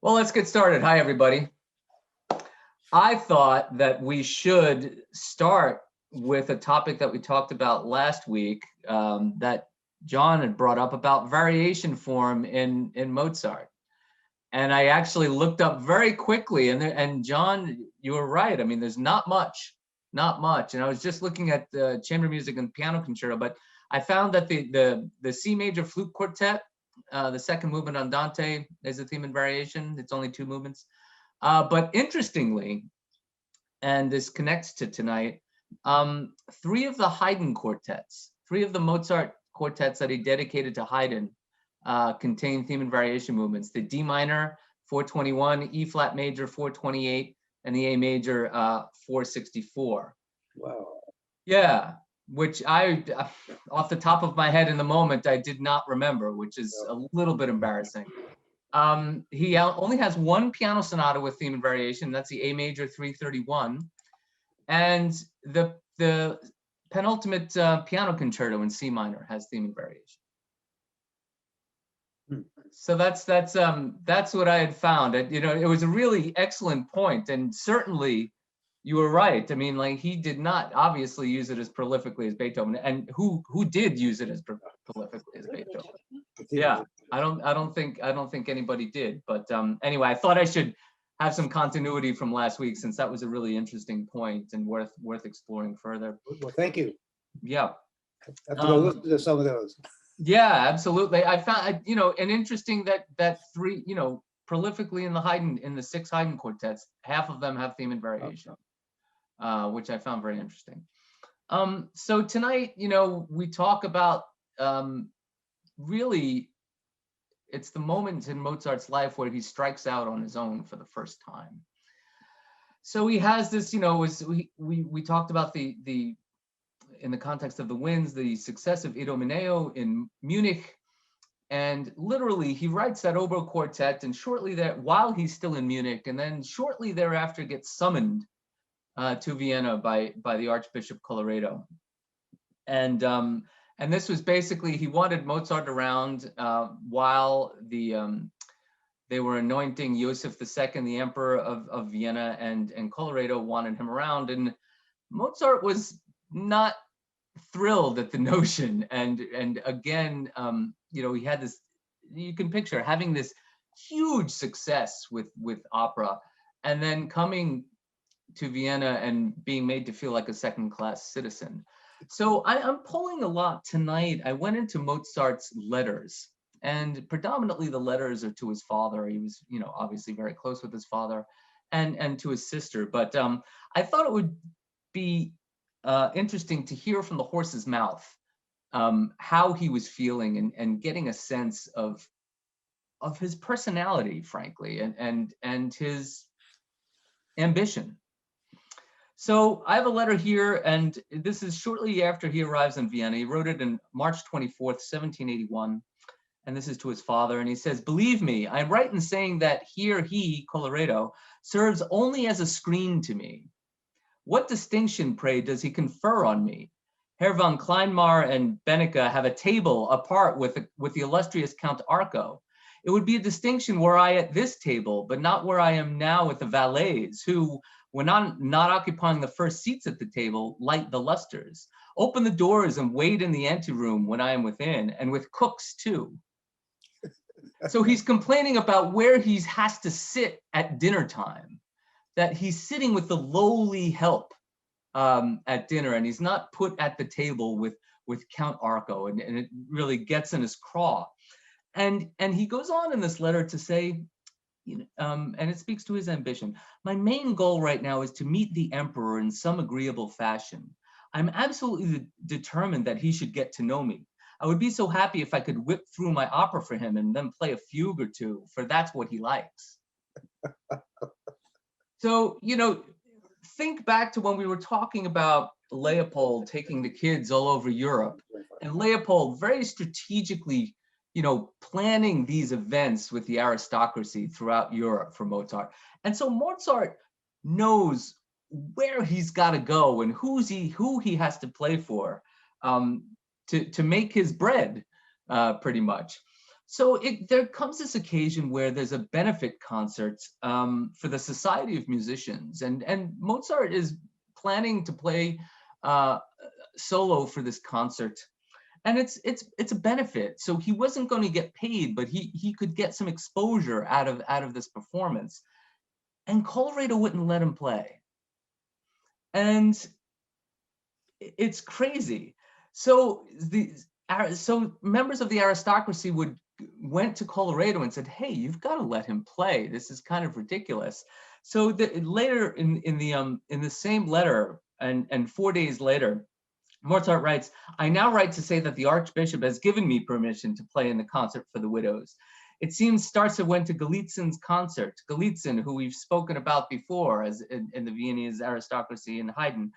Well, let's get started. Hi, everybody. I thought that we should start with a topic that we talked about last week that John had brought up about variation form in Mozart. And I actually looked up very quickly, and John, you were right. I mean, there's not much. And I was just looking at the chamber music and piano concerto, but I found that the C major flute quartet, the second movement Andante, is a theme and variation. It's only 2 movements. But interestingly, and this connects to tonight, 3 of the Haydn quartets, 3 of the Mozart quartets that he dedicated to Haydn contain theme and variation movements. The D minor, 421, E flat major, 428, and the A major, 464. Wow. Yeah, which I, off the top of my head in the moment, I did not remember, which is a little bit embarrassing. He only has 1 piano sonata with theme and variation. That's the A major 331, and the penultimate piano concerto in C minor has theme and variation. So that's what I had found. It was a really excellent point, and certainly you were right. I mean, like, he did not obviously use it as prolifically as Beethoven, and who did use it as prolifically as Beethoven? Yeah, I don't think anybody did. But anyway, I thought I should have some continuity from last week, since that was a really interesting point and worth exploring further. Well, thank you. Yeah. I have to go listen to some of those. Yeah, absolutely. I found, and interesting that 3, prolifically in the 6 Haydn quartets, half of them have theme and variation, which I found very interesting. So tonight, we talk about really, it's the moment in Mozart's life where he strikes out on his own for the first time. So he has this, we talked about the in the context of the winds, the success of Idomeneo in Munich, and literally he writes that oboe quartet, and shortly there, while he's still in Munich, and then shortly thereafter gets summoned to Vienna by the Archbishop Colloredo, and this was basically, he wanted Mozart around while they were anointing Joseph II, the Emperor of Vienna, and Colloredo wanted him around, and Mozart was not thrilled at the notion, and again, he had this, you can picture having this huge success with opera, and then coming to Vienna and being made to feel like a second-class citizen. So I'm pulling a lot tonight. I went into Mozart's letters, and predominantly the letters are to his father. He was, obviously very close with his father, and to his sister. But I thought it would be interesting to hear from the horse's mouth how he was feeling, and getting a sense of his personality, frankly, and his ambition. So I have a letter here, and this is shortly after he arrives in Vienna. He wrote it on March 24th, 1781, and this is to his father, and he says, "Believe me, I am right in saying that here he, Colloredo, serves only as a screen to me. What distinction, pray, does he confer on me? Herr von Kleinmar and Benecke have a table apart with the illustrious Count Arco. It would be a distinction were I at this table, but not where I am now with the valets, who, when not occupying the first seats at the table, light the lustres, open the doors and wait in the anteroom when I am within, and with cooks too." So he's complaining about where he has to sit at dinner time, that he's sitting with the lowly help at dinner, and he's not put at the table with Count Arco, and it really gets in his craw. And he goes on in this letter to say, and it speaks to his ambition, "My main goal right now is to meet the emperor in some agreeable fashion. I'm absolutely determined that he should get to know me. I would be so happy if I could whip through my opera for him and then play a fugue or 2, for that's what he likes." So, think back to when we were talking about Leopold taking the kids all over Europe, and Leopold very strategically, planning these events with the aristocracy throughout Europe for Mozart. And so Mozart knows where he's got to go and who he has to play for to make his bread, pretty much. So there comes this occasion where there's a benefit concert for the Society of Musicians, and Mozart is planning to play solo for this concert, and it's a benefit. So he wasn't going to get paid, but he could get some exposure out of this performance. And Colorado wouldn't let him play, and it's crazy. So so members of the aristocracy went to Colorado and said, "Hey, you've got to let him play. This is kind of ridiculous." So later in the same letter, and 4 days later, Mozart writes, "I now write to say that the Archbishop has given me permission to play in the concert for the widows. It seems Starza went to Galitzin's concert. Galitzin, who we've spoken about before as in the Viennese aristocracy and Haydn,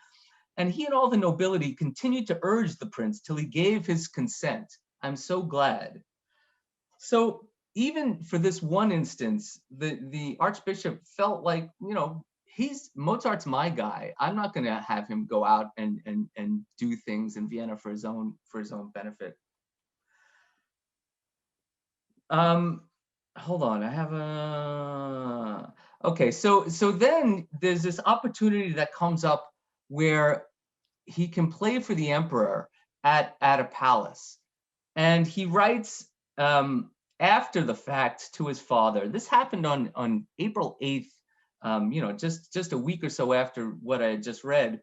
and he and all the nobility continued to urge the prince till he gave his consent. I'm so glad." So even for this one instance, the Archbishop felt like, Mozart's my guy. I'm not going to have him go out and do things in Vienna for his own benefit. Hold on, I have a. Okay, so then there's this opportunity that comes up where he can play for the emperor at a palace, and he writes after the fact to his father. This happened on April 8th. Just a week or so after what I had just read.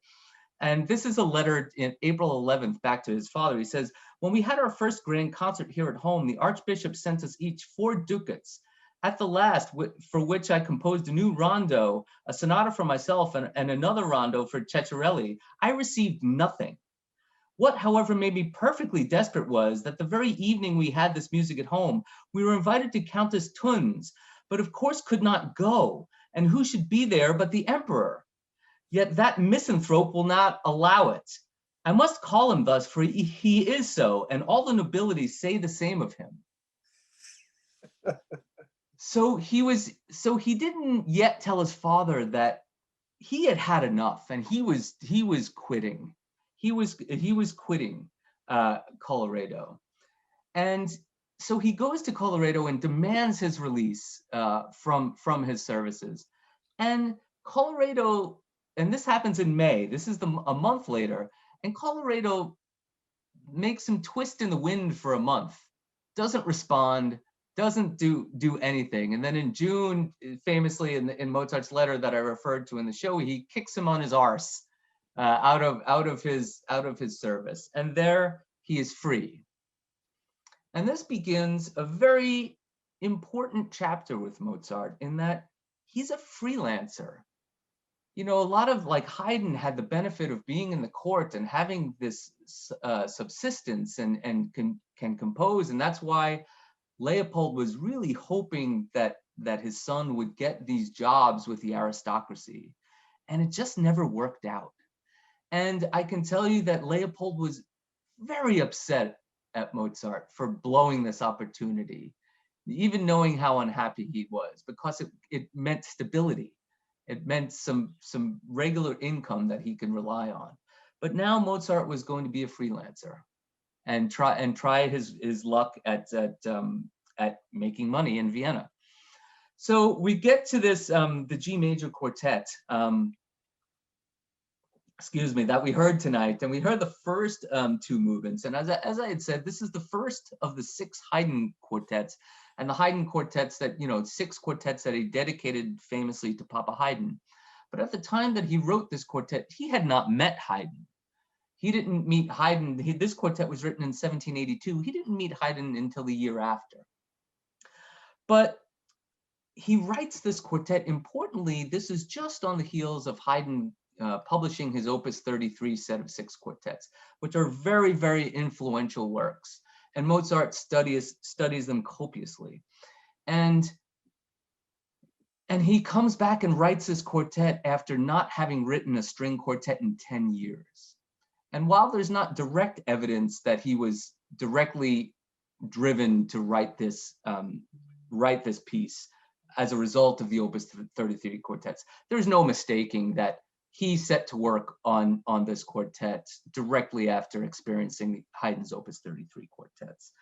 And this is a letter in April 11th back to his father. He says, "When we had our first grand concert here at home, the Archbishop sent us each 4 ducats. At the last, for which I composed a new rondo, a sonata for myself, and another rondo for Ceccarelli, I received nothing. What, however, made me perfectly desperate was that the very evening we had this music at home, we were invited to Countess Thun's, but of course could not go. And who should be there but the emperor? Yet that misanthrope will not allow it. I must call him thus, for he is so, and all the nobility say the same of him." So he didn't yet tell his father that he had had enough, and he was quitting. He was quitting Colorado, and so he goes to Colorado and demands his release from his services, and Colorado. And this happens in May. This is a month later, and Colorado makes him twist in the wind for a month, doesn't respond, doesn't do anything. And then in June, famously in Mozart's letter that I referred to in the show, he kicks him on his arse out of his service, and there he is free. And this begins a very important chapter with Mozart in that he's a freelancer. A lot of, like, Haydn had the benefit of being in the court and having this subsistence and can compose, and that's why Leopold was really hoping that his son would get these jobs with the aristocracy, and it just never worked out. And I can tell you that Leopold was very upset at Mozart for blowing this opportunity, even knowing how unhappy he was, because it meant stability. It meant some regular income that he can rely on. But now Mozart was going to be a freelancer and try his luck at making money in Vienna. So we get to this the G major quartet, that we heard tonight, and we heard the first 2 movements. And as I had said, this is the first of the 6 Haydn quartets. And the Haydn quartets 6 quartets that he dedicated famously to Papa Haydn. But at the time that he wrote this quartet, he had not met Haydn. He didn't meet Haydn. This quartet was written in 1782. He didn't meet Haydn until the year after. But he writes this quartet. Importantly, this is just on the heels of Haydn publishing his Opus 33 set of 6 quartets, which are very, very influential works. And Mozart studies them copiously. And he comes back and writes this quartet after not having written a string quartet in 10 years. And while there's not direct evidence that he was directly driven to write this piece as a result of the Opus 33 quartets, there's no mistaking that he set to work on this quartet directly after experiencing Haydn's Opus 33 quartets.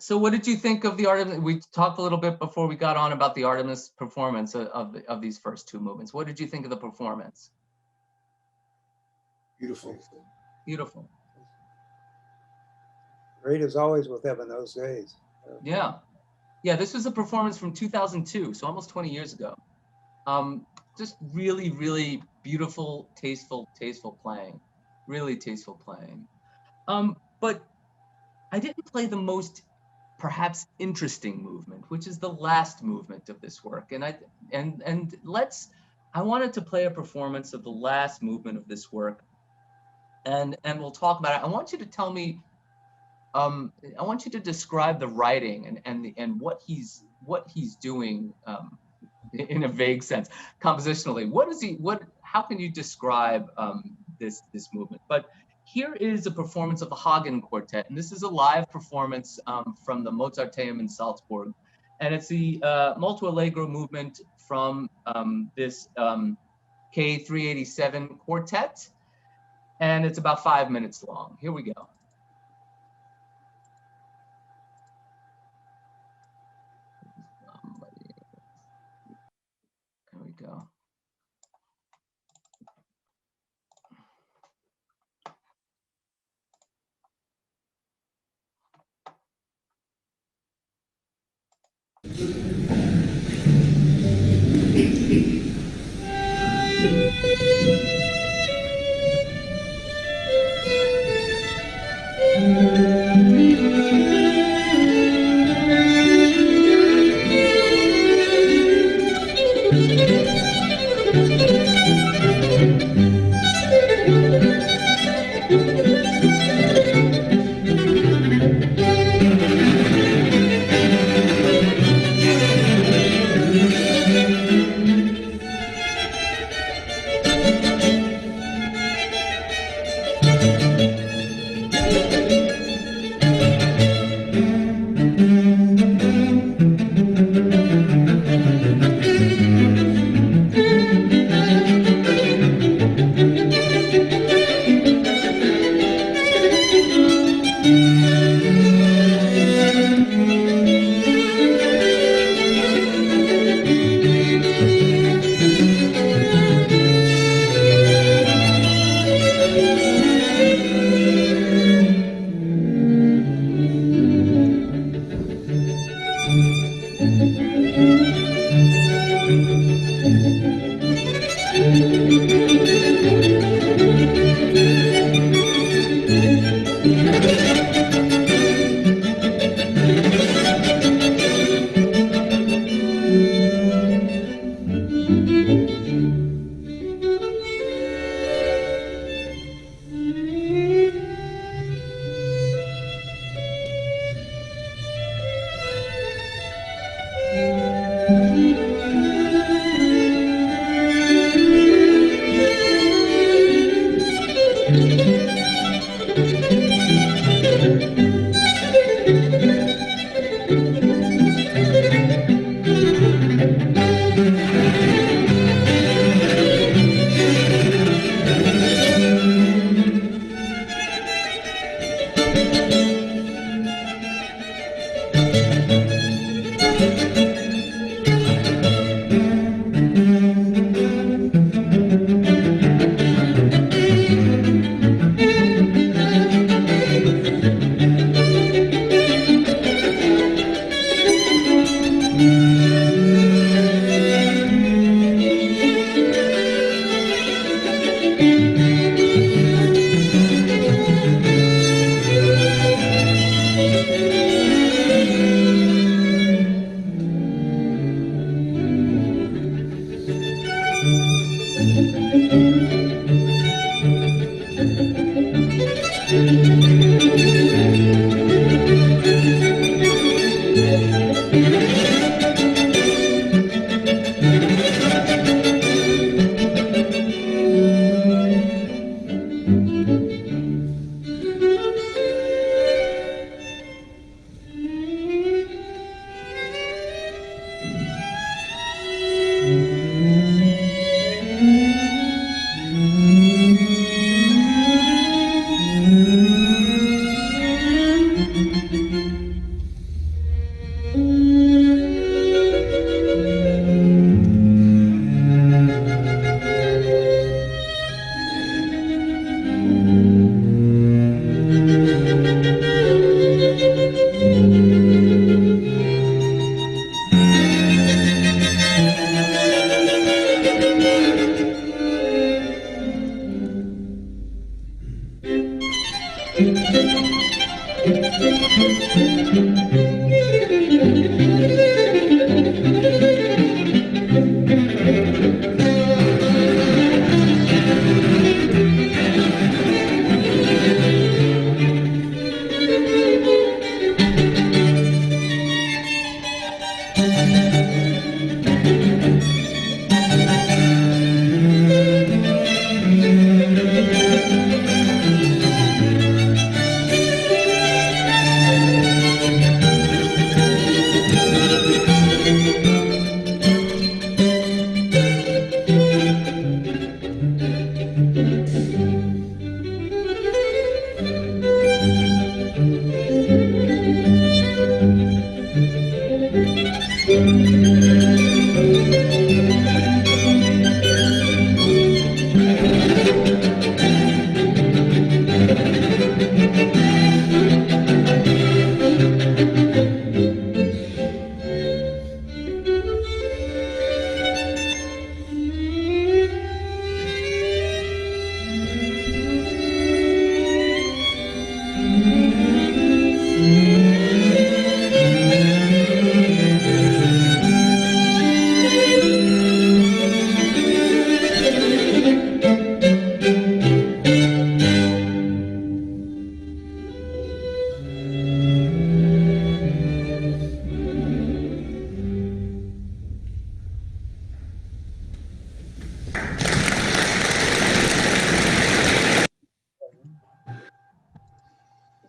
So what did you think of the Artemis? We talked a little bit before we got on about the Artemis performance of these first two movements. What did you think of the performance? Beautiful. Beautiful. Great as always with them in those days. Yeah. Yeah, this was a performance from 2002, so almost 20 years ago. Just really, really beautiful, tasteful playing. Really tasteful playing. But I didn't play the most perhaps interesting movement, which is the last movement of this work. And I wanted to play a performance of the last movement of this work. And we'll talk about it. I want you to tell me, I want you to describe the writing and what he's doing in a vague sense, compositionally. How can you describe this movement? But here is a performance of the Hagen Quartet, and this is a live performance from the Mozarteum in Salzburg, and it's the Molto Allegro movement from this K387 quartet, and it's about 5 minutes long. Here we go. There we go.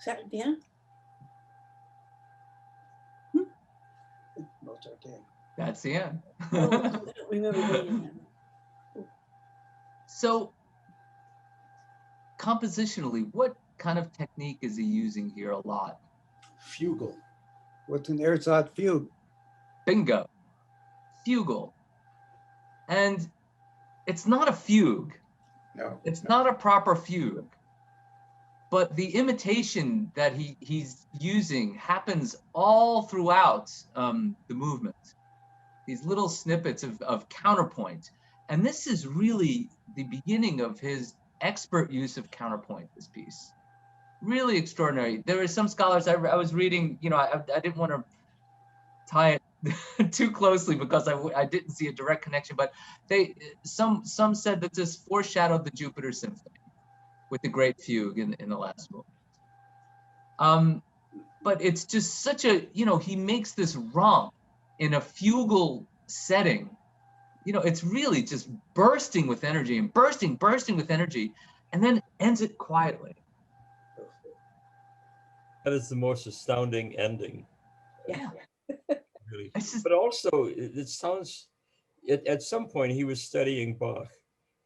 Ça bien? Mozart came. That's the end. Oh, I don't remember reading that. So compositionally, what kind of technique is he using here a lot? Fugal. What's an ersatz fugue? Bingo. Fugal. And it's not a fugue. No. It's not a proper fugue. But the imitation that he's using happens all throughout the movement. These little snippets of counterpoint. And this is really the beginning of his expert use of counterpoint, this piece. Really extraordinary. There are some scholars I was reading, you know, I didn't want to tie it too closely because I didn't see a direct connection, but some said that this foreshadowed the Jupiter Symphony with the great fugue in the last movement. But it's just such a, you know, he makes this romp in a fugal setting. You know, it's really just bursting with energy and bursting with energy, and then ends it quietly. That is the most astounding ending. Yeah. Really. Just, But also, it sounds, at some point he was studying Bach.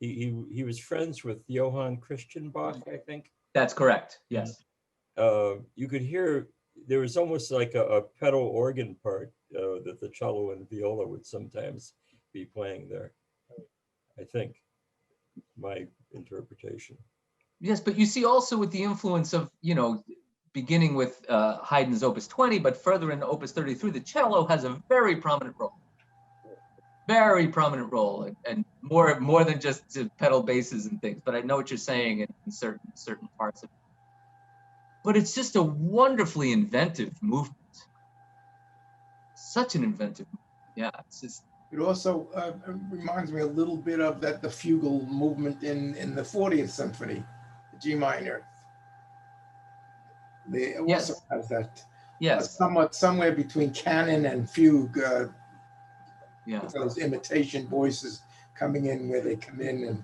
He was friends with Johann Christian Bach, I think. that's correct, yes. You could hear, there was almost like a pedal organ part that the cello and viola would sometimes be playing there, I think, my interpretation. Yes, but you see also with the influence of, you know, beginning with Haydn's Opus 20, but further in Opus 33, the cello has a very prominent role. Very prominent role, and more than just pedal basses and things. But I know what you're saying in certain parts of it. But it's just a wonderfully inventive movement. Such an inventive movement. Yeah, it's just. It also reminds me a little bit of the fugal movement in the 40th Symphony, the G minor. They also have that. Yes. Somewhere between canon and fugue. Yeah. Those imitation voices coming in where they come in and.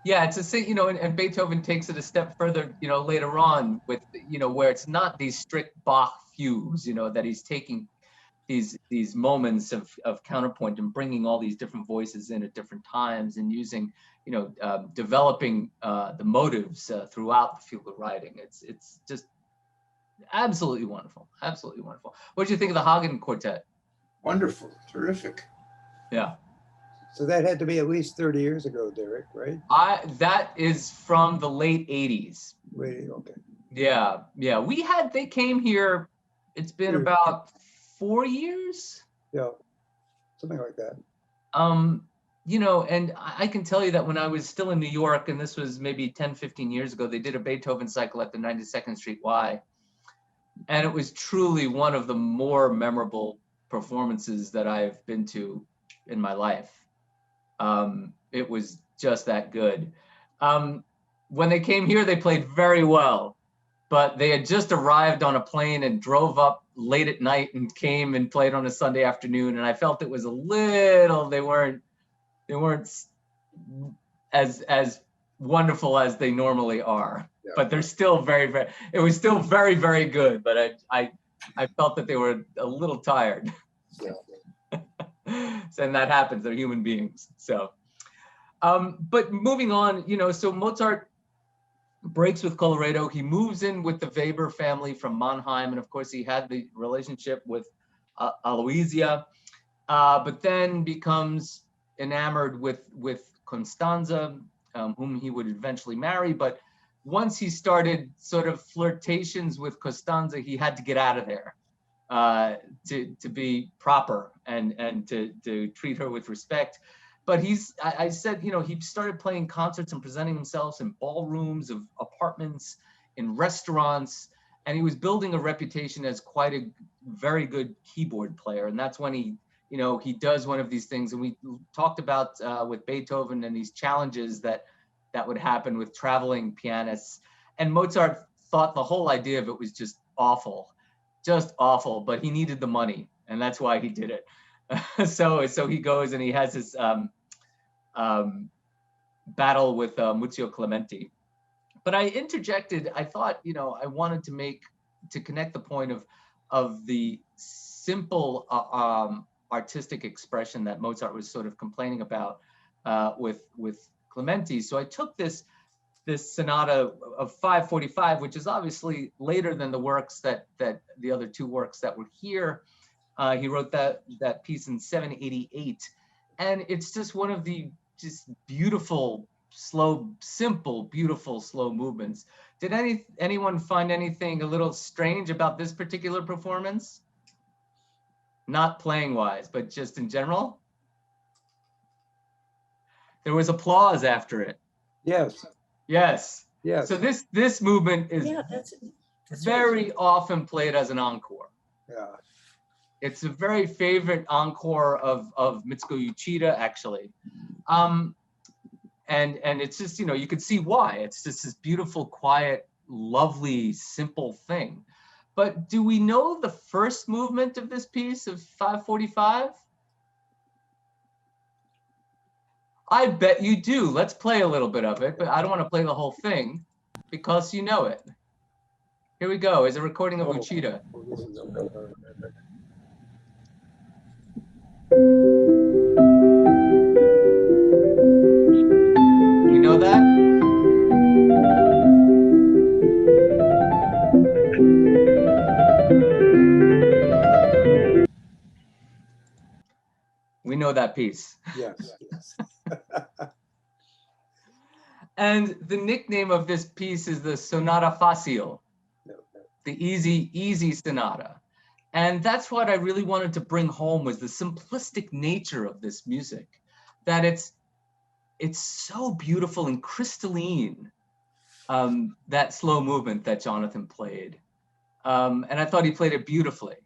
Yeah, it's a thing, you know, and Beethoven takes it a step further, you know, later on with, you know, where it's not these strict Bach fugues, you know, that he's taking these moments of counterpoint and bringing all these different voices in at different times and using, you know, developing the motives throughout the fugal writing. It's just absolutely wonderful, absolutely wonderful. What did you think of the Hagen Quartet? Wonderful, terrific. Yeah. So that had to be at least 30 years ago, Derek, right? That is from the late 80s. Wait, okay. Yeah, yeah. They came here, it's been about 4 years. Yeah, something like that. You know, and I can tell you that when I was still in New York, and this was maybe 10, 15 years ago, they did a Beethoven cycle at the 92nd Street Y. And it was truly one of the more memorable performances that I've been to in my life. It was just that good. When they came here, they played very well, but they had just arrived on a plane and drove up late at night and came and played on a Sunday afternoon, and I felt it was a little, they weren't as wonderful as they normally are. Yeah. But they're still it was still very, very good, but I felt that they were a little tired. Yeah. And that happens, they're human beings. So, but moving on, so Mozart breaks with Colloredo. He moves in with the Weber family from Mannheim. And of course, he had the relationship with Aloysia, but then becomes enamored with Constanza, whom he would eventually marry. But once he started sort of flirtations with Costanza, he had to get out of there to be proper and to treat her with respect. But I said, he started playing concerts and presenting himself in ballrooms of apartments, in restaurants, and he was building a reputation as quite a very good keyboard player. And that's when he does one of these things. And we talked about with Beethoven and these challenges that would happen with traveling pianists. And Mozart thought the whole idea of it was just awful, but he needed the money. And that's why he did it. So he goes and he has this battle with Muzio Clementi. But I interjected, I thought, I wanted to connect the point of the simple artistic expression that Mozart was sort of complaining about with Clementi. So I took this sonata of 545, which is obviously later than the works that the other two works that were here. He wrote that piece in 788. And it's just one of the just beautiful, slow, simple, beautiful, slow movements. Did anyone find anything a little strange about this particular performance? Not playing wise, but just in general? There was applause after it. Yes. Yes. Yes. So this movement is that's very often played as an encore. Yeah. It's a very favorite encore of Mitsuko Uchida, actually. And it's just, you can see why. It's just this beautiful, quiet, lovely, simple thing. But do we know the first movement of this piece of 545? I bet you do. Let's play a little bit of it, but I don't want to play the whole thing because you know it. Here we go. Is a recording of Uchida. You know that? We know that piece. Yes. Yes. And the nickname of this piece is the Sonata Facile, the easy sonata. And that's what I really wanted to bring home, was the simplistic nature of this music, that it's so beautiful and crystalline, that slow movement that Jonathan played. And I thought he played it beautifully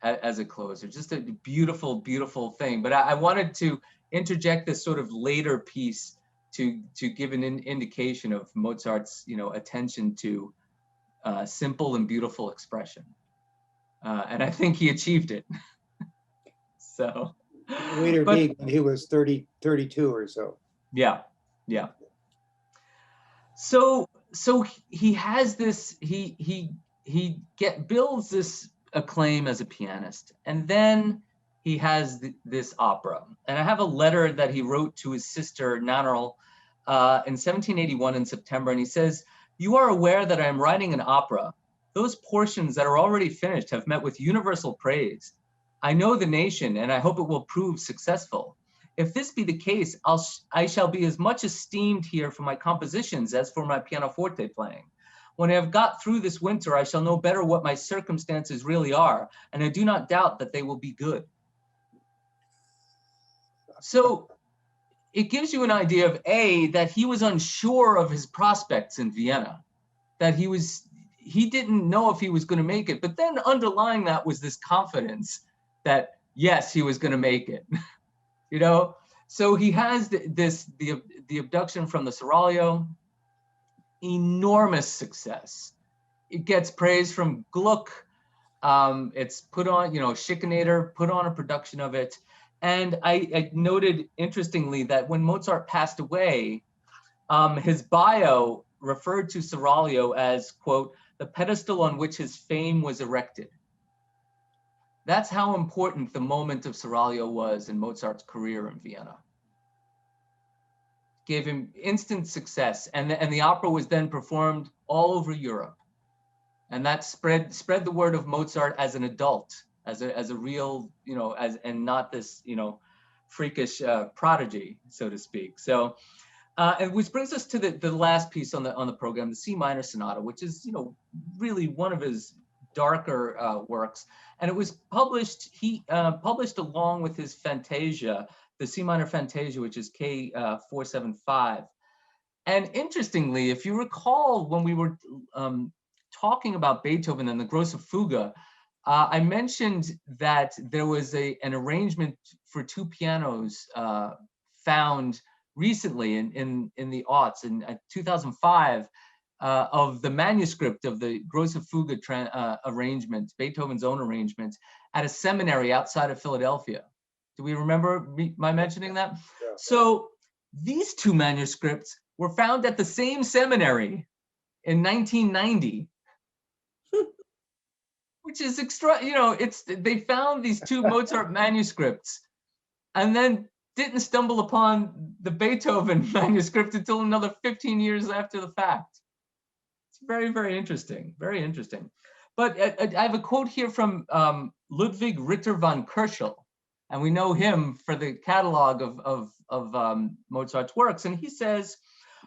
as a closer, just a beautiful, beautiful thing. But I wanted to interject this sort of later piece to give an indication of Mozart's, attention to simple and beautiful expression. And I think he achieved it. So. Later date when he was 32 or so. Yeah. So he has this, he builds this acclaim as a pianist, and then he has this opera. And I have a letter that he wrote to his sister Nannerl in 1781 in September, and he says, "You are aware that I am writing an opera. Those portions that are already finished have met with universal praise. I know the nation, and I hope it will prove successful. If this be the case, I shall be as much esteemed here for my compositions as for my pianoforte playing. When I have got through this winter, I shall know better what my circumstances really are, and I do not doubt that they will be good." So it gives you an idea of that he was unsure of his prospects in Vienna, that he didn't know if he was going to make it, but then underlying that was this confidence that yes, he was going to make it. So he has the abduction from the Seraglio, enormous success. It gets praise from Gluck, It's put on, Schikaneder put on a production of it. And I noted interestingly that when Mozart passed away, his bio referred to Seraglio as, quote, the pedestal on which his fame was erected. That's how important the moment of Seraglio was in Mozart's career in Vienna. Gave him instant success, and the opera was then performed all over Europe. And that spread the word of Mozart as an adult, as a real, and not this, freakish prodigy, so to speak. So, and which brings us to the last piece on the program, the C minor sonata, which is, really one of his darker works. And it was published, he published along with his Fantasia, the C minor Fantasia, which is K475. And interestingly, if you recall, when we were talking about Beethoven and the Grosse Fuge, I mentioned that there was an arrangement for two pianos found recently in the aughts, in 2005, of the manuscript of the Grosse Fuge arrangement, Beethoven's own arrangement, at a seminary outside of Philadelphia. Do we remember my mentioning that? Yeah. So these two manuscripts were found at the same seminary in 1990. Which is extra, they found these two Mozart manuscripts and then didn't stumble upon the Beethoven manuscript until another 15 years after the fact. It's very, very interesting, very interesting. But I have a quote here from Ludwig Ritter von Kerschel, and we know him for the catalog of Mozart's works. And he says,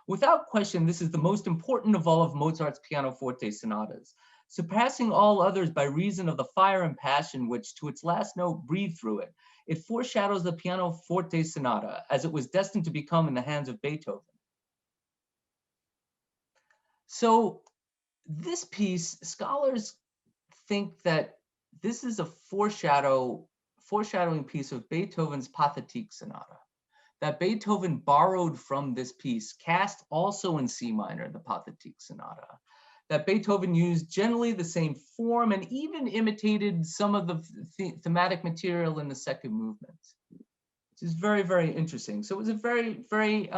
without question, this is the most important of all of Mozart's pianoforte sonatas, surpassing all others by reason of the fire and passion which, to its last note, breathe through it. It foreshadows the pianoforte sonata as it was destined to become in the hands of Beethoven. So this piece, scholars think that this is a foreshadowing piece of Beethoven's Pathetique Sonata, that Beethoven borrowed from this piece, cast also in C minor, the Pathetique Sonata, that Beethoven used generally the same form and even imitated some of the thematic material in the second movement, which is very, very interesting. So it was a very, very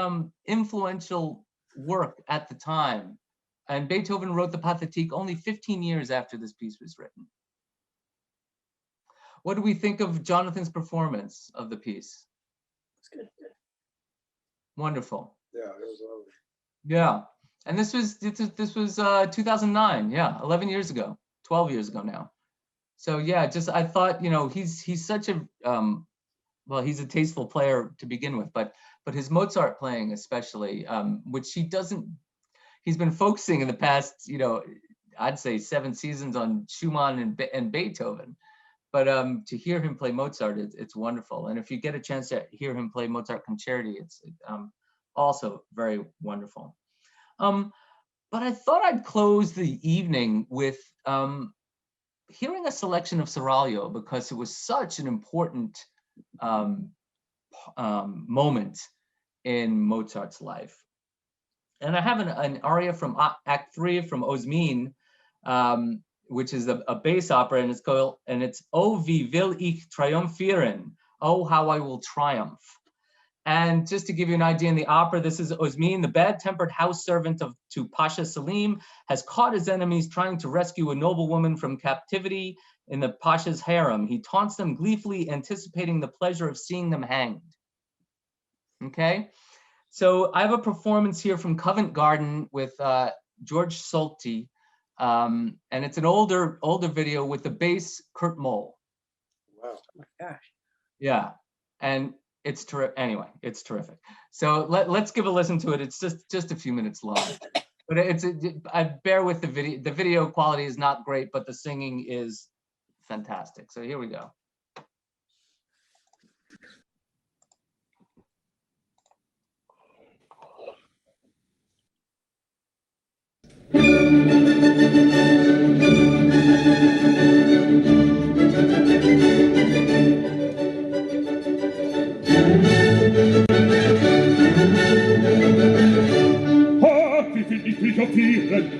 influential work at the time. And Beethoven wrote the Pathetique only 15 years after this piece was written. What do we think of Jonathan's performance of the piece? It's good. Yeah, Wonderful. it was lovely. Yeah. And this was 2009. Yeah, 11 years ago, 12 years ago now. So yeah, I thought, he's such a well, he's a tasteful player to begin with, but his Mozart playing especially, which he's been focusing in the past, I'd say 7 seasons on Schumann and Beethoven. But to hear him play Mozart, it's wonderful. And if you get a chance to hear him play Mozart Concerti, it's also very wonderful. But I thought I'd close the evening with hearing a selection of Seraglio, because it was such an important moment in Mozart's life. And I have an aria from Act 3 from Osmin, which is a bass opera, and it's O wie will ich triumphieren, Oh, how I will triumph. And just to give you an idea in the opera, this is Osmin, the bad-tempered house servant to Pasha Selim, has caught his enemies trying to rescue a noblewoman from captivity in the Pasha's harem. He taunts them gleefully, anticipating the pleasure of seeing them hanged. Okay, so I have a performance here from Covent Garden with George Solti, and it's an older video with the bass Kurt Moll. Wow. Oh my gosh. Yeah, and it's terrific. Anyway, it's terrific. So let's give a listen to it. It's just a few minutes long, but I bear with the video. The video quality is not great, but the singing is fantastic. So here we go.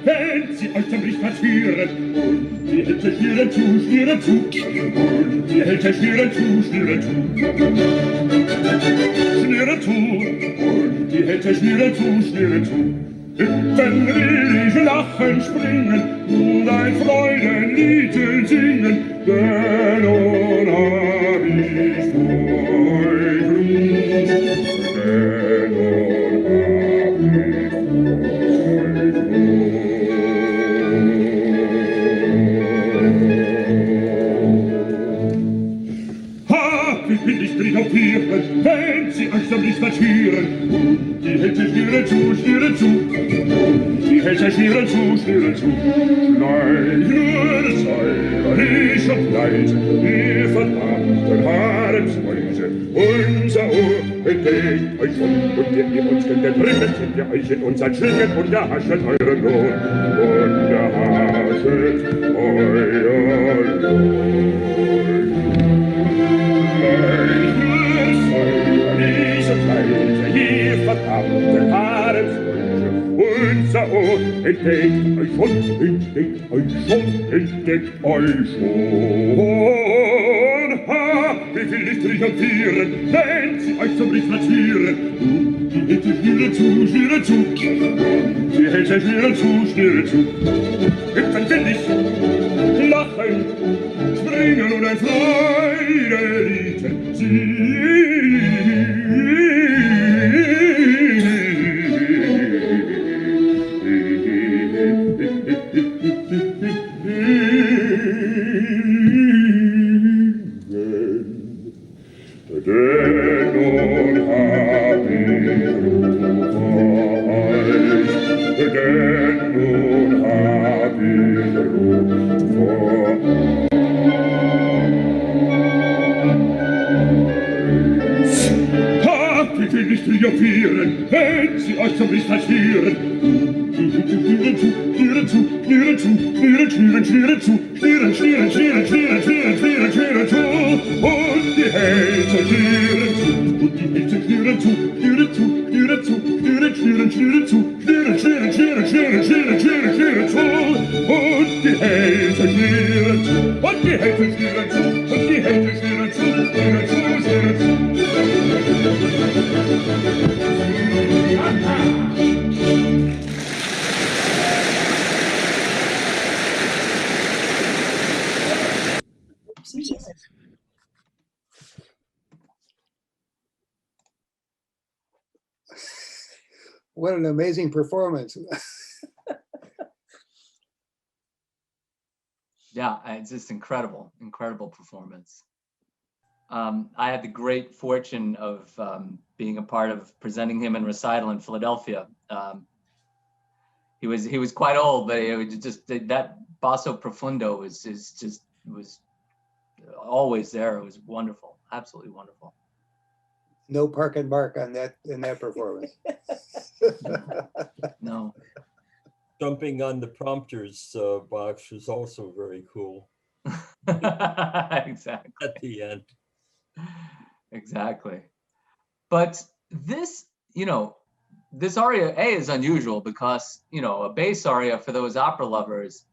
Wenn sie euch zum Richter führen und die Hitze schüren, schniere zu. Und die Hälter schnieren zu, schniere zu. Schniere zu. Und die Hälter schnieren zu, schniere zu. Hüpfen, riechen, lachen, springen und ein Freudenlied singen, denn nun hab ich Freude, denn nun hab ich Freude. Wie will ich triumphieren, wenn sie euch so nicht verschieren, und die Hälfte schnieren zu, schnieren zu. Die Hälfte schnieren zu, schnieren zu. Kleine säuerlich und leise, ihr verdammten Haremsmäuse, unser Ohr entdeckt euch schon, und ihr uns könnt entrinnen, sind wir euch in unseren Schlingen, und erhaschet euren Lohn, und erhaschet euren Lohn. Ihr verdammten Haremsmäuse, unser Ohr entdeckt euch schon, entdeckt euch schon, entdeckt euch schon. Ha, wie will ich triumphieren, wenn sie euch zum Richter führen. Die Hälfte schnieren zu, schnieren zu. Die Hälfte schnieren zu, schnieren zu. Hüpfen will ich, lachen, springen und ein Freudenlied triumphieren, wenn sie euch zum Licht verschieren. Schnieren zu, schnieren zu, schnieren zu, schnieren, schnieren, schnieren zu, schnieren, schnieren, schnieren, schnieren, schnieren, schnieren, schnieren zu. Und die Hälfte schnieren zu, und die Hälfte schnieren zu, schnieren zu, schnieren zu, schnieren, schnieren, schnieren zu, schnieren, schnieren, schnieren, schnieren, schnieren, schnieren, schnieren zu. Und die Hälfte schnieren zu, und die Hälfte schnieren zu, und die Hälfte schnieren zu, schnieren zu, schnieren zu. What an amazing performance. Yeah, it's just incredible, incredible performance. I had the great fortune of being a part of presenting him in recital in Philadelphia. He was quite old, but it was just that basso profundo was always there. It was wonderful, absolutely wonderful. No park and bark on that in that performance. No. Jumping on the prompters box was also very cool Exactly. at the end. Exactly. But this, this aria A is unusual because, a bass aria for those opera lovers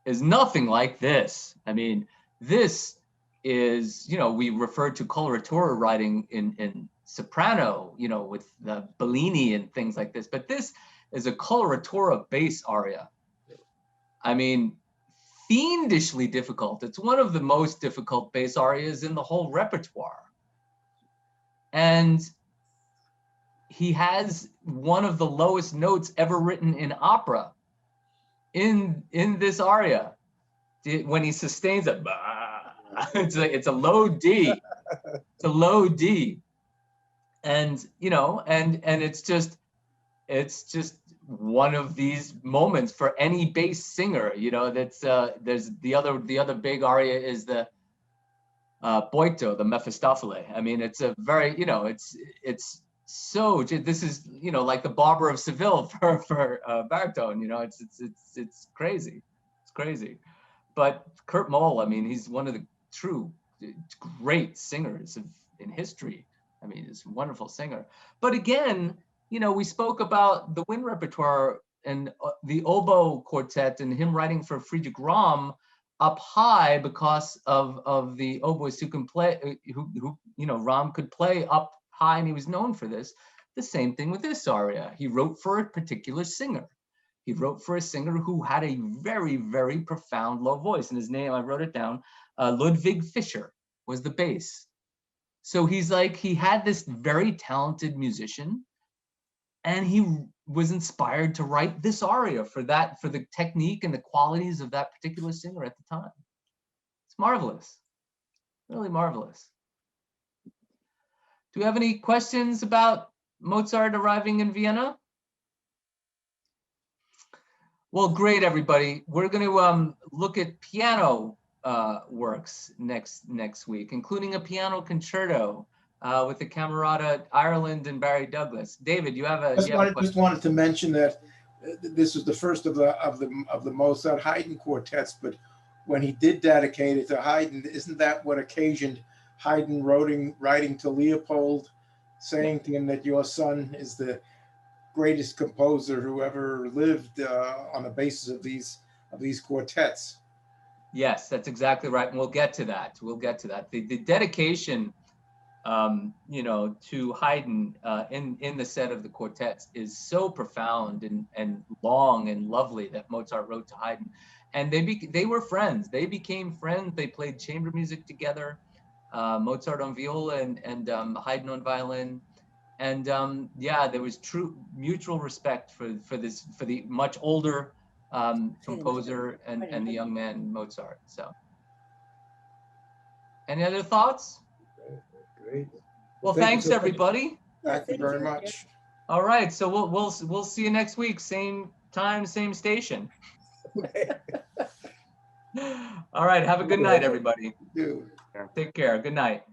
is nothing like this. I mean, this is, we refer to coloratura writing in soprano, with the Bellini and things like this, but this is a coloratura bass aria. I mean, fiendishly difficult. It's one of the most difficult bass arias in the whole repertoire. And he has one of the lowest notes ever written in opera in this aria. When he sustains it, it's a low D. It's a low D. And, and it's just one of these moments for any bass singer, that's there's the other big aria is the Boito, the Mephistopheles. I mean, it's a very, it's so, this is, like the Barber of Seville for baritone, it's crazy. It's crazy. But Kurt Moll, I mean, he's one of the true great singers in history. I mean, he's a wonderful singer. But again, we spoke about the wind repertoire and the oboe quartet and him writing for Friedrich Ramm. up high because of the oboist who can play, who Ram could play up high, and he was known for this. The same thing with this aria. He wrote for a particular singer. He wrote for a singer who had a very, very profound low voice, and his name, I wrote it down, Ludwig Fischer was the bass. So he's like, he had this very talented musician, and he was inspired to write this aria for the technique and the qualities of that particular singer at the time. It's marvelous, really marvelous. Do we have any questions about Mozart arriving in Vienna? Well, great, everybody. We're going to look at piano works next week, including a piano concerto with the Camerata Ireland and Barry Douglas. David, you have a Just wanted to mention that this was the first of the Mozart Haydn quartets, but when he did dedicate it to Haydn, isn't that what occasioned Haydn writing to Leopold, saying to him that your son is the greatest composer who ever lived, on the basis of these quartets? Yes, that's exactly right. And we'll get to that. We'll get to that. The dedication, to Haydn in the set of the quartets is so profound and long and lovely that Mozart wrote to Haydn. And they were friends. They became friends. They played chamber music together. Mozart on viola and Haydn on violin. And there was true mutual respect for the much older composer and the young man Mozart. So, any other thoughts? Great. Well, Thank you thanks so much. everybody. Thank you very much. All right, so we'll see you next week, same time, same station. All right, have a good night, everybody. Dude. Take care. Good night.